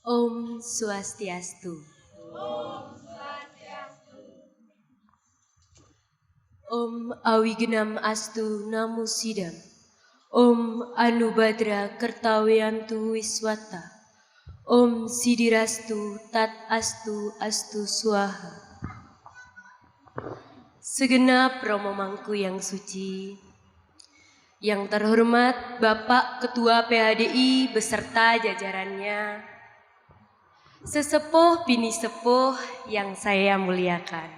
Om Swastiastu. Om Awigenam Astu Namo Sidam. Om Anubadra Kertawiantu Wiswata. Om Sidirastu Tat Astu Astu Swaha. Segenap romo mangku yang suci, yang terhormat Bapak Ketua PHDI beserta jajarannya, sesepuh bini sepuh yang saya muliakan,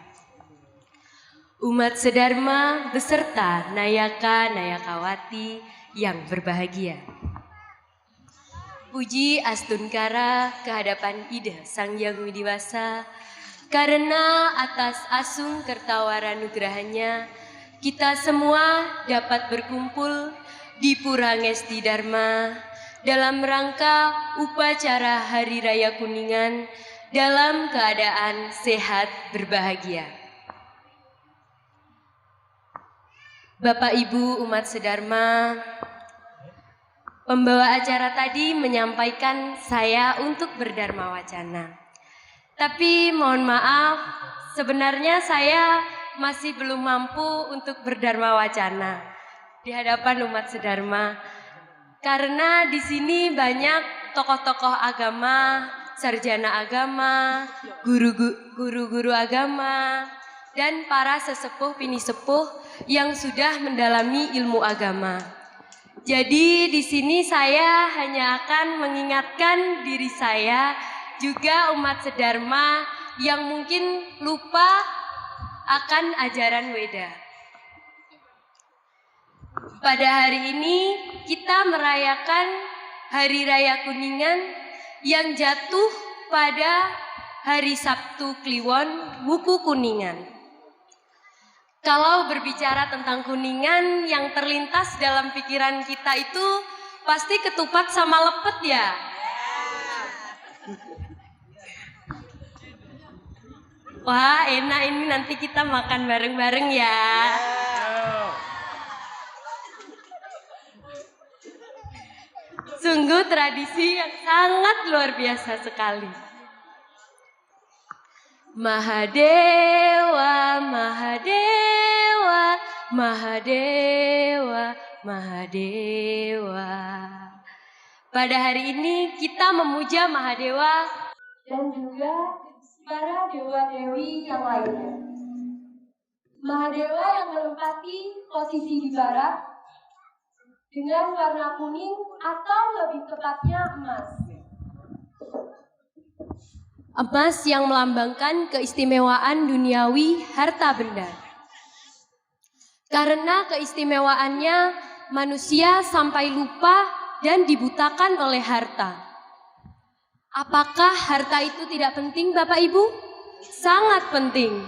umat sedharma beserta Nayaka-Nayakawati yang berbahagia. Puji astunkara kehadapan Ida Sang Hyang Widiwasa, karena atas asung kertawara nugrahannya, kita semua dapat berkumpul di Pura Ngesti Dharma dalam rangka upacara Hari Raya Kuningan dalam keadaan sehat berbahagia. Bapak Ibu umat sedharma, pembawa acara tadi menyampaikan saya untuk berdharma wacana. Tapi mohon maaf, sebenarnya saya masih belum mampu untuk berdharma wacana di hadapan umat sedharma. Karena di sini banyak tokoh-tokoh agama, sarjana agama, guru-guru agama, dan para sesepuh bini sepuh yang sudah mendalami ilmu agama. Jadi di sini saya hanya akan mengingatkan diri saya, juga umat sedharma yang mungkin lupa akan ajaran Weda. Pada hari ini kita merayakan Hari Raya Kuningan yang jatuh pada hari Sabtu Kliwon Wuku Kuningan. Kalau berbicara tentang Kuningan, yang terlintas dalam pikiran kita itu pasti ketupat sama lepet ya. Wah, enak ini, nanti kita makan bareng-bareng ya. Sungguh tradisi yang sangat luar biasa sekali. Mahadewa, Mahadewa, Mahadewa, Mahadewa. Pada hari ini kita memuja Mahadewa dan juga para dewa-dewi yang lainnya. Mahadewa yang menempati posisi di barat dengan warna kuning atau lebih tepatnya emas. Emas yang melambangkan keistimewaan duniawi harta benda. Karena keistimewaannya, manusia sampai lupa dan dibutakan oleh harta. Apakah harta itu tidak penting, Bapak Ibu? Sangat penting.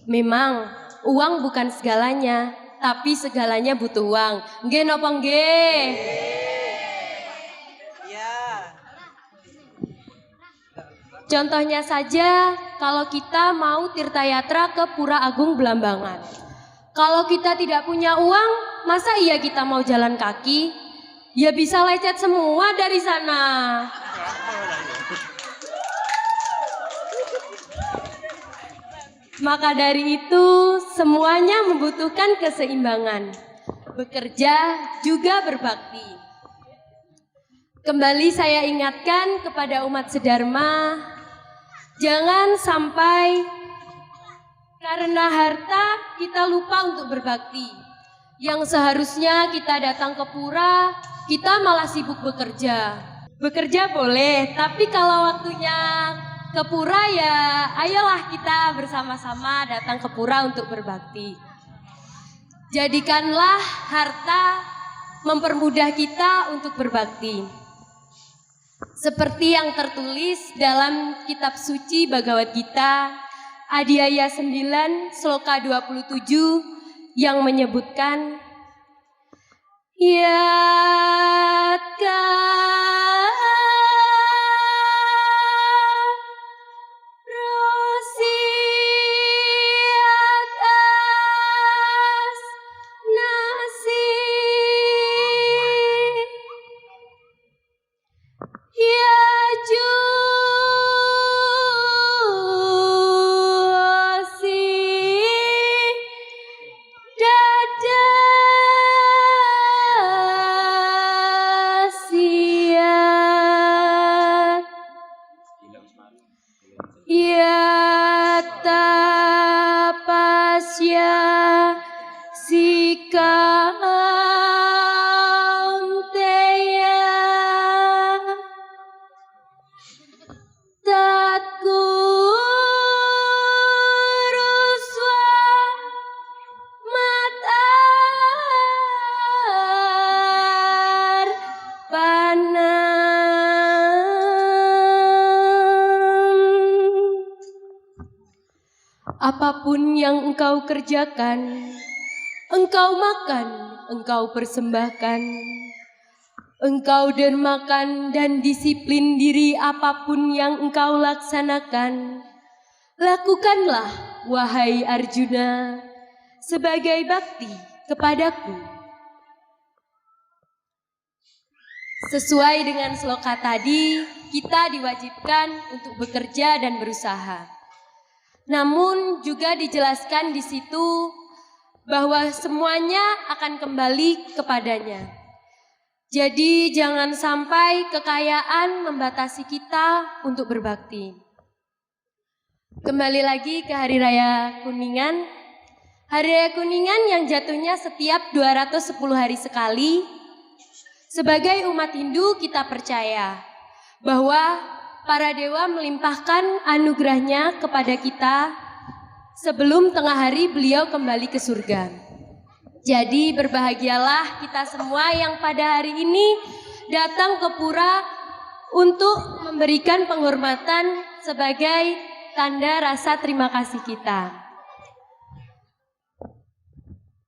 Memang uang bukan segalanya, tapi segalanya butuh uang. Nggih napa nggih? Contohnya saja, kalau kita mau tirtayatra ke Pura Agung Belambangan. Kalau kita tidak punya uang, masa iya kita mau jalan kaki? Ya bisa lecet semua dari sana. Maka dari itu, semuanya membutuhkan keseimbangan. Bekerja juga berbakti. Kembali saya ingatkan kepada umat sedharma, jangan sampai karena harta kita lupa untuk berbakti. Yang seharusnya kita datang ke pura, kita malah sibuk bekerja. Bekerja boleh, tapi kalau waktunya ke pura ya ayolah kita bersama-sama datang ke pura untuk berbakti. Jadikanlah harta mempermudah kita untuk berbakti. Seperti yang tertulis dalam kitab suci Bhagavad Gita, Adhyaya 9, Sloka 27 yang menyebutkan Yatka Tasya Sikaunteya Tatkuruswa Matar Panam. Apapun yang engkau kerjakan, engkau makan, engkau persembahkan, engkau dermakan dan disiplin diri apapun yang engkau laksanakan. Lakukanlah, wahai Arjuna, sebagai bakti kepadaku. Sesuai dengan sloka tadi, kita diwajibkan untuk bekerja dan berusaha. Namun juga dijelaskan di situ bahwa semuanya akan kembali kepadanya. Jadi jangan sampai kekayaan membatasi kita untuk berbakti. Kembali lagi ke Hari Raya Kuningan. Hari Raya Kuningan yang jatuhnya setiap 210 hari sekali. Sebagai umat Hindu kita percaya bahwa para dewa melimpahkan anugerahnya kepada kita sebelum tengah hari beliau kembali ke surga. Jadi berbahagialah kita semua yang pada hari ini datang ke pura untuk memberikan penghormatan sebagai tanda rasa terima kasih kita.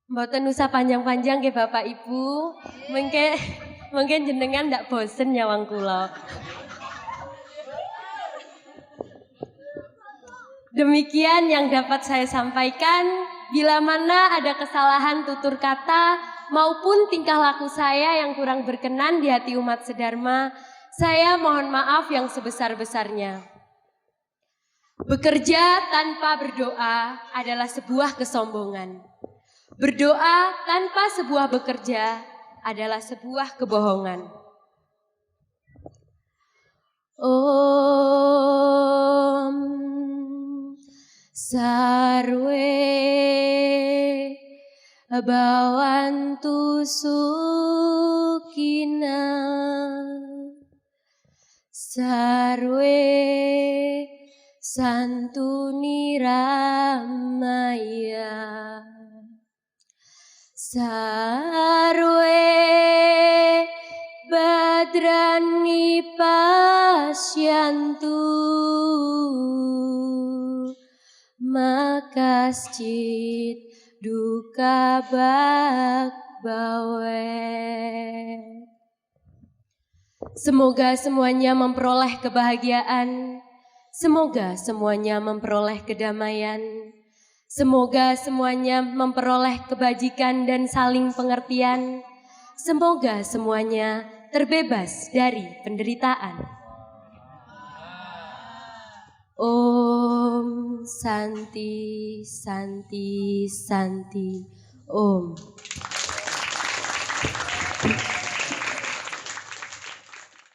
Mboten usah panjang-panjang ke Bapak Ibu, mungkin jenengan ndak bosen nyawang kula. Demikian yang dapat saya sampaikan. Bila mana ada kesalahan tutur kata maupun tingkah laku saya yang kurang berkenan di hati umat sedharma, saya mohon maaf yang sebesar-besarnya. Bekerja tanpa berdoa adalah sebuah kesombongan. Berdoa tanpa sebuah bekerja adalah sebuah kebohongan. Om Sarwe Bawantu Sukina Sarwe Santuni Ramaya Sarwe Badrani Pasyantu Makasjid duka bak bawe. Semoga semuanya memperoleh kebahagiaan. Semoga semuanya memperoleh kedamaian. Semoga semuanya memperoleh kebajikan dan saling pengertian. Semoga semuanya terbebas dari penderitaan. Om Santi Santi Santi Om.